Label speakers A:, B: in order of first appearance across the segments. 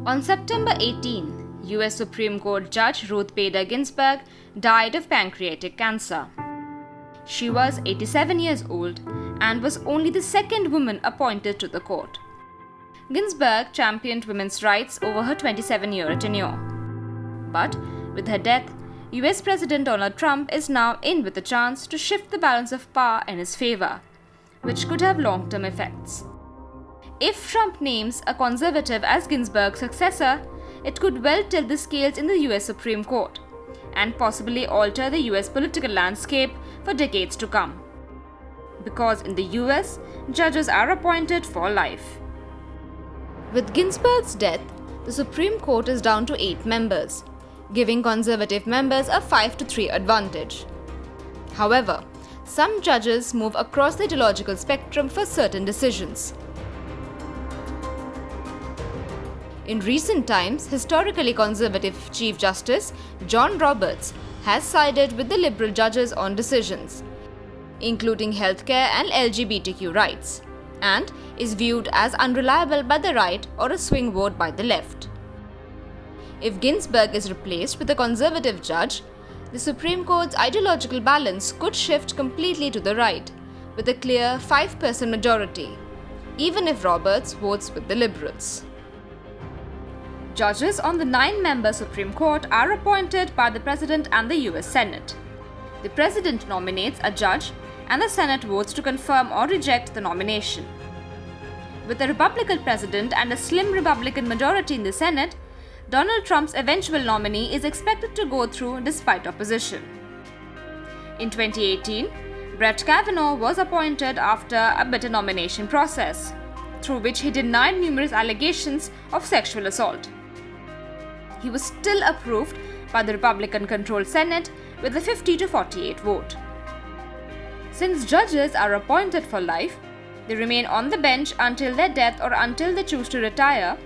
A: On September 18, US Supreme Court Judge Ruth Bader Ginsburg died of pancreatic cancer. She was 87 years old and was only the second woman appointed to the court. Ginsburg championed women's rights over her 27-year tenure. But with her death, US President Donald Trump is now in with a chance to shift the balance of power in his favor, which could have long-term effects. If Trump names a conservative as Ginsburg's successor, it could well tilt the scales in the US Supreme Court and possibly alter the US political landscape for decades to come. Because in the US, judges are appointed for life. With Ginsburg's death, the Supreme Court is down to 8 members, giving conservative members a 5-3 advantage. However, some judges move across the ideological spectrum for certain decisions. In recent times, historically conservative Chief Justice John Roberts has sided with the liberal judges on decisions, including healthcare and LGBTQ rights, and is viewed as unreliable by the right or a swing vote by the left. If Ginsburg is replaced with a conservative judge, the Supreme Court's ideological balance could shift completely to the right, with a clear 5% majority, even if Roberts votes with the liberals. Judges on the 9-member Supreme Court are appointed by the President and the US Senate. The President nominates a judge and the Senate votes to confirm or reject the nomination. With a Republican president and a slim Republican majority in the Senate, Donald Trump's eventual nominee is expected to go through despite opposition. In 2018, Brett Kavanaugh was appointed after a bitter nomination process, through which he denied numerous allegations of sexual assault. He was still approved by the Republican-controlled Senate with a 50-48 vote. Since judges are appointed for life, they remain on the bench until their death or until they choose to retire.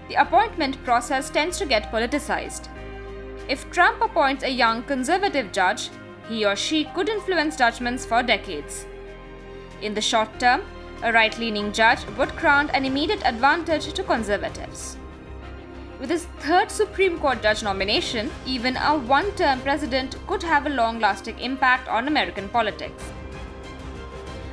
A: The appointment process tends to get politicized. If Trump appoints a young conservative judge, he or she could influence judgments for decades. In the short term, a right-leaning judge would grant an immediate advantage to conservatives. With his third Supreme Court judge nomination, even a one-term president could have a long-lasting impact on American politics.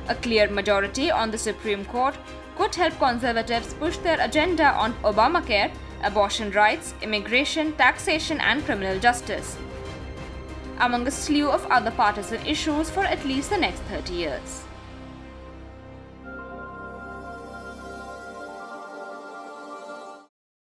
A: A clear majority on the Supreme Court could help conservatives push their agenda on Obamacare, abortion rights, immigration, taxation, and criminal justice, among a slew of other partisan issues for at least the next 30 years.